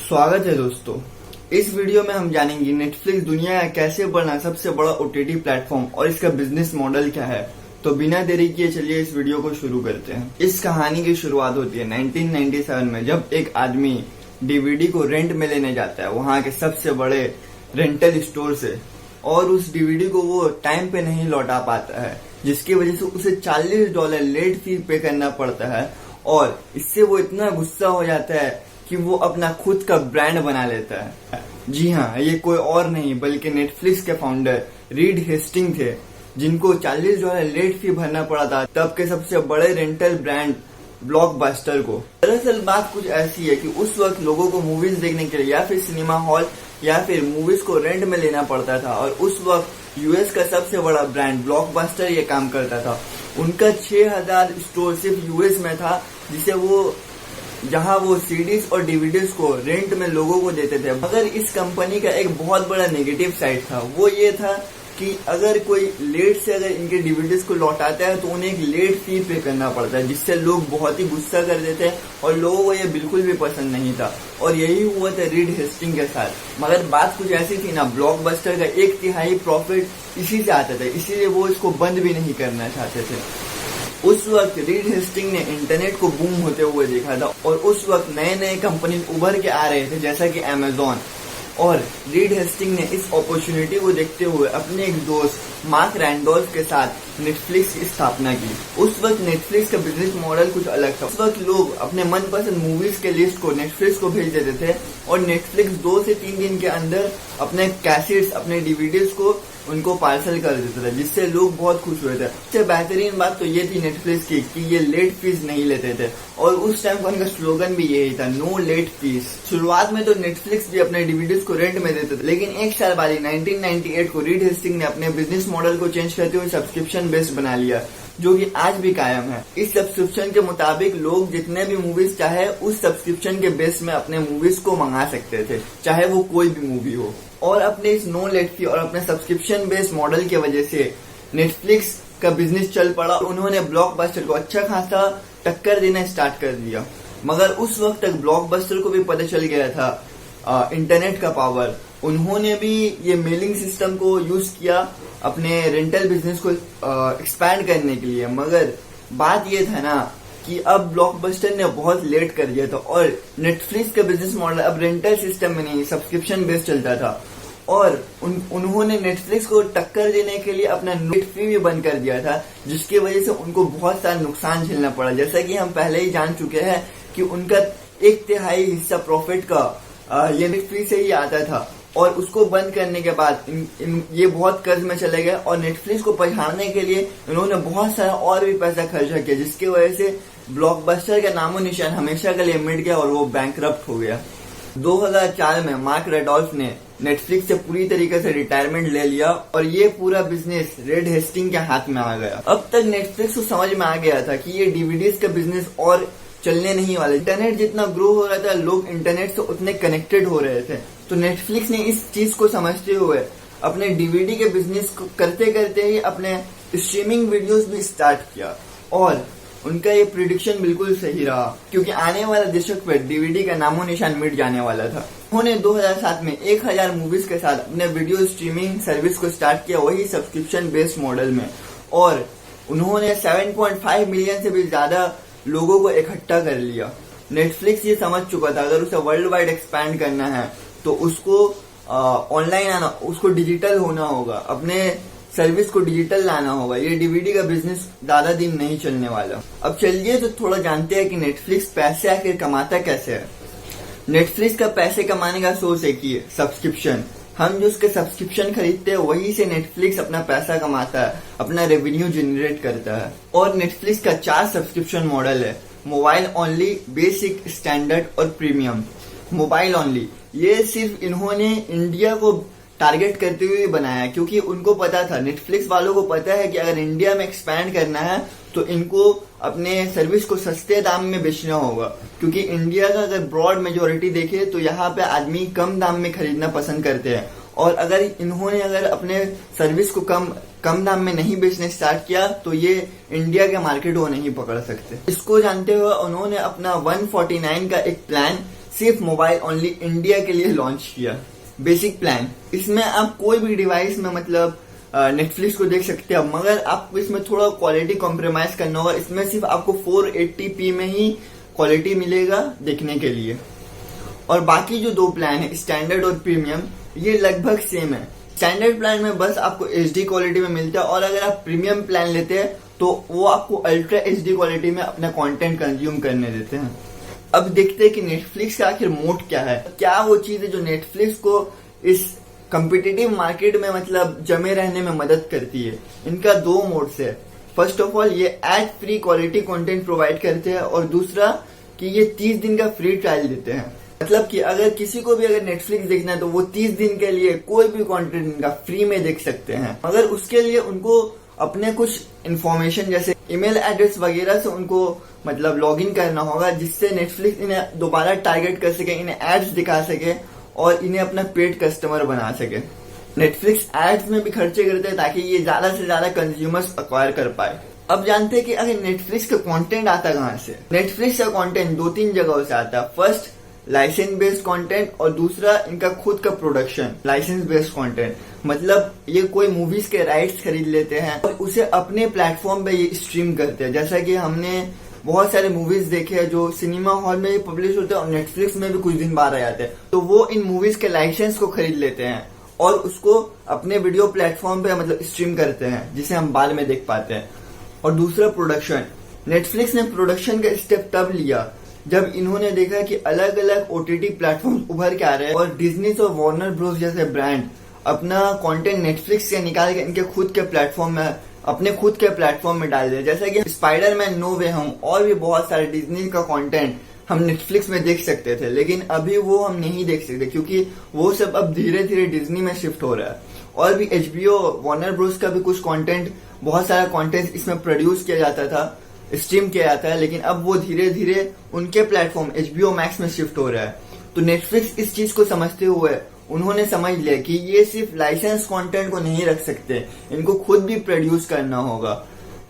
स्वागत है दोस्तों। इस वीडियो में हम जानेंगे नेटफ्लिक्स दुनिया का कैसे बना सबसे बड़ा ओटीटी प्लेटफॉर्म और इसका बिजनेस मॉडल क्या है। तो बिना देरी किए चलिए इस वीडियो को शुरू करते हैं। इस कहानी की शुरुआत होती है 1997 में, जब एक आदमी डीवीडी को रेंट में लेने जाता है वहां के सबसे बड़े रेंटल स्टोर से, और उस डीवीडी को वो टाइम पे नहीं लौटा पाता है, जिसकी वजह से उसे $40 लेट फी पे करना पड़ता है। और इससे वो इतना गुस्सा हो जाता है कि वो अपना खुद का ब्रांड बना लेता है। जी हाँ, ये कोई और नहीं बल्कि नेटफ्लिक्स के फाउंडर रीड हेस्टिंग थे, जिनको $40 लेट फी भरना पड़ा था तब के सबसे बड़े रेंटल ब्रांड ब्लॉकबस्टर को। दरअसल बात कुछ ऐसी है कि उस वक्त लोगों को मूवीज देखने के लिए या फिर सिनेमा हॉल या फिर मूवीज को रेंट में लेना पड़ता था, और उस वक्त यूएस का सबसे बड़ा ब्रांड ब्लॉकबस्टर ये काम करता था। उनका 6000 स्टोर सिर्फ यूएस में था, जहां वो सीडीज और डीवीडीज को रेंट में लोगों को देते थे। मगर इस कंपनी का एक बहुत बड़ा नेगेटिव साइड था, वो ये था कि अगर कोई लेट से अगर इनके डीवीडीज को लौटाता है तो उन्हें एक लेट फी पे करना पड़ता है, जिससे लोग बहुत ही गुस्सा कर देते हैं और लोगों को ये बिल्कुल भी पसंद नहीं था। और यही हुआ था रीड हेस्टिंग के साथ। मगर बात कुछ ऐसी थी ना, ब्लॉकबस्टर का 1/3 प्रॉफिट इसी से आता था, इसीलिए वो इसको बंद भी नहीं करना चाहते थे। उस वक्त रीड हेस्टिंग ने इंटरनेट को बूम होते हुए देखा था, और उस वक्त नए नए कंपनी उभर के आ रहे थे जैसा कि अमेजॉन। और रीड हेस्टिंग ने इस अपॉर्चुनिटी को देखते हुए अपने एक दोस्त मार्क रैंडोल्फ के साथ नेटफ्लिक्स की स्थापना की। उस वक्त नेटफ्लिक्स का बिजनेस मॉडल कुछ अलग था। उस वक्त लोग अपने मनपसंद मूवीज के लिस्ट को नेटफ्लिक्स को भेज देते थे, और नेटफ्लिक्स 2 से 3 दिन के अंदर अपने कैसेट्स, अपने डीवीडीज को उनको पार्सल कर देता था, जिससे लोग बहुत खुश हुए थे। सबसे बेहतरीन बात तो ये थी नेटफ्लिक्स की कि ये लेट फीस नहीं लेते थे, और उस टाइम का उनका स्लोगन भी यही था, नो लेट फीस। शुरुआत में तो नेटफ्लिक्स भी अपने डीवीडीज को रेंट में देते थे, लेकिन एक साल बाद 1998 को रीड हेस्टिंग ने अपने बिजनेस मॉडल को चेंज करते हुए सब्सक्रिप्शन बेस्ड बना लिया, जो कि आज भी कायम है। इस सब्सक्रिप्शन के मुताबिक लोग जितने भी मूवीज चाहे उस सब्सक्रिप्शन के बेस में अपने मूवीज को मंगा सकते थे, चाहे वो कोई भी मूवी हो। और अपने इस नो लेट फी और अपने सब्सक्रिप्शन बेस्ड मॉडल की वजह से नेटफ्लिक्स का बिजनेस चल पड़ा। उन्होंने ब्लॉकबस्टर को अच्छा खासा टक्कर देना स्टार्ट कर दिया। मगर उस वक्त तक ब्लॉकबस्टर को भी पता चल गया था इंटरनेट का पावर। उन्होंने भी ये मेलिंग सिस्टम को यूज किया अपने रेंटल बिजनेस को एक्सपैंड करने के लिए। मगर बात ये था ना कि अब ब्लॉकबस्टर ने बहुत लेट कर दिया था, और नेटफ्लिक्स का बिजनेस मॉडल अब रेंटल सिस्टम में नहीं, सब्सक्रिप्शन बेस्ड चलता था। और उन्होंने नेटफ्लिक्स को टक्कर देने के लिए अपना नेट फी भी बंद कर दिया था, जिसकी वजह से उनको बहुत सारा नुकसान झेलना पड़ा। जैसा कि हम पहले ही जान चुके हैं कि उनका 1/3 हिस्सा प्रॉफिट का ये नेट फी से ही आता था, और उसको बंद करने के बाद ये बहुत कर्ज में चले गए, और नेटफ्लिक्स को पछाड़ने के लिए इन्होंने बहुत सारा और भी पैसा खर्चा किया, जिसकी वजह से ब्लॉकबस्टर का नामो निशान हमेशा के लिए मिट गया और वो बैंकरप्ट हो गया। 2004 में मार्क रैंडोल्फ ने नेटफ्लिक्स से पूरी तरीके से रिटायरमेंट ले लिया, और ये पूरा बिजनेस रीड हेस्टिंग के हाथ में आ गया। अब तक नेटफ्लिक्स को समझ में आ गया था कि ये डीवीडीज का बिजनेस और चलने नहीं वाला। इंटरनेट जितना ग्रो हो रहा था, लोग इंटरनेट से उतने कनेक्टेड हो रहे थे। तो नेटफ्लिक्स ने इस चीज को समझते हुए अपने डीवीडी के बिजनेस को करते करते ही अपने स्ट्रीमिंग वीडियोस भी स्टार्ट किया, और उनका ये प्रिडिक्शन बिल्कुल सही रहा, क्योंकि आने वाला दशक में डीवीडी का नामो निशान मिट जाने वाला था। उन्होंने 2007 में 1000 मूवीज के साथ अपने वीडियो स्ट्रीमिंग सर्विस को स्टार्ट किया, वही सब्सक्रिप्शन बेस्ड मॉडल में, और उन्होंने 7.5 मिलियन से भी ज्यादा लोगों को इकट्ठा कर लिया। नेटफ्लिक्स ये समझ चुका था अगर उसे वर्ल्ड वाइड एक्सपैंड करना है तो उसको ऑनलाइन आना, उसको डिजिटल होना होगा, अपने सर्विस को डिजिटल लाना होगा। ये डीवीडी का बिजनेस ज्यादा दिन नहीं चलने वाला। अब चलिए तो थोड़ा जानते हैं कि नेटफ्लिक्स पैसे आखिर कमाता कैसे है। नेटफ्लिक्स का पैसे कमाने का सोर्स एक ही है, सब्सक्रिप्शन। हम जो उसके सब्सक्रिप्शन खरीदते हैं वही से नेटफ्लिक्स अपना पैसा कमाता है, अपना रेवेन्यू जनरेट करता है। और नेटफ्लिक्स का 4 सब्सक्रिप्शन मॉडल है, मोबाइल ओनली, बेसिक, स्टैंडर्ड और प्रीमियम। मोबाइल ओनली ये सिर्फ इन्होंने इंडिया को टारगेट करते हुए बनाया, क्योंकि उनको पता था, नेटफ्लिक्स वालों को पता है कि अगर इंडिया में एक्सपैंड करना है तो इनको अपने सर्विस को सस्ते दाम में बेचना होगा, क्योंकि इंडिया का अगर ब्रॉड मेजोरिटी देखे तो यहाँ पे आदमी कम दाम में खरीदना पसंद करते हैं, और अगर इन्होंने अपने सर्विस को कम दाम में नहीं बेचने स्टार्ट किया तो ये इंडिया के मार्केट वो नहीं पकड़ सकते। इसको जानते हुए उन्होंने अपना 149 का एक प्लान सिर्फ मोबाइल ओनली इंडिया के लिए लॉन्च किया। बेसिक प्लान, इसमें आप कोई भी डिवाइस में मतलब नेटफ्लिक्स को देख सकते हैं, मगर आपको इसमें थोड़ा क्वालिटी कॉम्प्रोमाइज करना होगा। इसमें सिर्फ आपको 480p में ही क्वालिटी मिलेगा देखने के लिए। और बाकी जो 2 प्लान है, स्टैंडर्ड और प्रीमियम, ये लगभग सेम है। स्टैंडर्ड प्लान में बस आपको HD क्वालिटी में मिलता है, और अगर आप प्रीमियम प्लान लेते हैं तो वो आपको अल्ट्रा HD क्वालिटी में अपना कंटेंट कंज्यूम करने देते हैं। अब देखते हैं कि नेटफ्लिक्स का आखिर मोड क्या है, क्या वो चीज है जो नेटफ्लिक्स को इस कॉम्पिटिटिव मार्केट में मतलब जमे रहने में मदद करती है। इनका 2 मोड्स है। फर्स्ट ऑफ ऑल, ये ad free quality content provide करते हैं, और दूसरा कि ये 30 दिन का फ्री ट्रायल देते हैं। मतलब कि अगर किसी को भी अगर नेटफ्लिक्स देखना है तो वो 30 दिन के लिए कोई भी कंटेंट इनका फ्री में देख सकते हैं, मगर उसके लिए उनको अपने कुछ इन्फॉर्मेशन जैसे ईमेल एड्रेस वगैरह से उनको मतलब लॉगिन करना होगा, जिससे नेटफ्लिक्स इन्हें दोबारा टारगेट कर सके, इन्हें एड्स दिखा सके और इन्हें अपना पेड कस्टमर बना सके। नेटफ्लिक्स एड्स में भी खर्चे करते हैं ताकि ये ज्यादा से ज्यादा कंज्यूमर्स अक्वायर कर पाए। अब जानते हैं कि अगर नेटफ्लिक्स का कंटेंट आता कहाँ से। नेटफ्लिक्स का कंटेंट 2-3 जगहों से आता है। फर्स्ट, लाइसेंस बेस्ड कंटेंट, और दूसरा इनका खुद का प्रोडक्शन। लाइसेंस बेस्ड कंटेंट मतलब ये कोई मूवीज के राइट्स खरीद लेते हैं और उसे अपने प्लेटफॉर्म पे ये स्ट्रीम करते हैं। जैसा कि हमने बहुत सारे मूवीज देखे हैं जो सिनेमा हॉल में पब्लिश होते हैं और नेटफ्लिक्स में भी कुछ दिन बाद आ जाते हैं, तो वो इन मूवीज के लाइसेंस को खरीद लेते हैं और उसको अपने वीडियो प्लेटफॉर्म पे मतलब स्ट्रीम करते हैं, जिसे हम बाद में देख पाते हैं। और दूसरा, प्रोडक्शन। नेटफ्लिक्स ने प्रोडक्शन का स्टेप तब लिया जब इन्होंने देखा कि अलग अलग OTT प्लेटफॉर्म उभर के आ रहे हैं और डिज्नी और वार्नर ब्रोस जैसे ब्रांड अपना कंटेंट नेटफ्लिक्स से निकाल के इनके खुद के प्लेटफॉर्म में, अपने खुद के प्लेटफॉर्म में डाल दिया। जैसा कि स्पाइडरमैन नो वे होम और भी बहुत सारे डिज्नी का कंटेंट हम नेटफ्लिक्स में देख सकते थे, लेकिन अभी वो हम नहीं देख सकते क्योंकि वो सब अब धीरे धीरे डिज्नी में शिफ्ट हो रहा है। और भी HBO, वार्नर ब्रोस का भी कुछ कंटेंट, बहुत सारा कंटेंट इसमें प्रोड्यूस किया जाता था, स्ट्रीम किया जाता है, लेकिन अब वो धीरे धीरे उनके प्लेटफॉर्म HBO Max में शिफ्ट हो रहा है। तो नेटफ्लिक्स इस चीज को समझते हुए उन्होंने समझ लिया कि ये सिर्फ लाइसेंस कंटेंट को नहीं रख सकते, इनको खुद भी प्रोड्यूस करना होगा।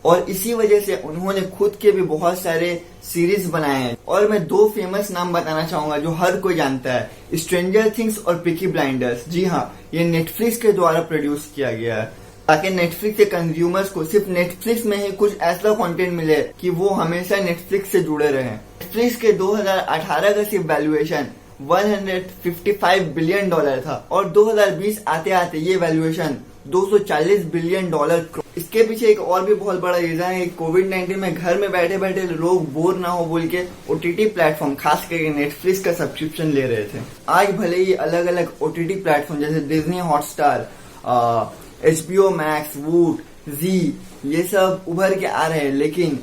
और इसी वजह से उन्होंने खुद के भी बहुत सारे सीरीज बनाए हैं। और मैं 2 फेमस नाम बताना चाहूंगा जो हर कोई जानता है, स्ट्रेंजर थिंग्स और पीकी ब्लाइंडर्स। जी हाँ, ये नेटफ्लिक्स के द्वारा प्रोड्यूस किया गया है ताकि नेटफ्लिक्स के कंज्यूमर्स को सिर्फ नेटफ्लिक्स में ही कुछ ऐसा कंटेंट मिले कि वो हमेशा नेटफ्लिक्स से जुड़े रहें। नेटफ्लिक्स के 2018 का सिर्फ वैल्यूएशन $155 बिलियन था और 2020 आते आते ये वैल्यूएशन $240 बिलियन। इसके पीछे एक और भी बहुत बड़ा रीजन है, कोविड-19 में घर में बैठे बैठे लोग बोर ना हो बोल के OTT प्लेटफॉर्म खास करके नेटफ्लिक्स का सब्सक्रिप्शन ले रहे थे। आज भले ही अलग अलग OTT प्लेटफॉर्म जैसे डिज्नी हॉटस्टार, HBO Max, वूट, जी, ये सब उभर के आ रहे हैं, लेकिन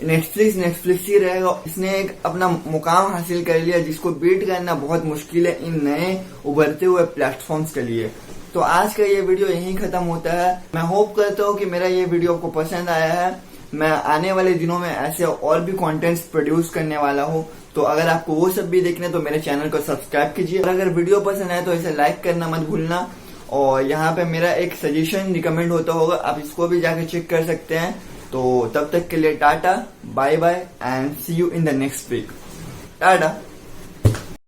नेटफ्लिक्स ही रहेगा। इसने एक अपना मुकाम हासिल कर लिया जिसको बीट करना बहुत मुश्किल है इन नए उभरते हुए प्लेटफॉर्म्स के लिए। तो आज का ये वीडियो यहीं खत्म होता है। मैं होप करता हूँ कि मेरा ये वीडियो आपको पसंद आया है। मैं आने वाले दिनों में ऐसे और भी कंटेंट्स प्रोड्यूस करने वाला हूँ, तो अगर आपको वो सब भी देखने तो मेरे चैनल को सब्सक्राइब कीजिए। और अगर वीडियो पसंद आए तो इसे लाइक करना मत भूलना। और यहाँ पे मेरा एक सजेशन रिकमेंड होता होगा, आप इसको भी जाके चेक कर सकते हैं। तो तब तक के लिए tata, bye bye and see you in the next week. Tata.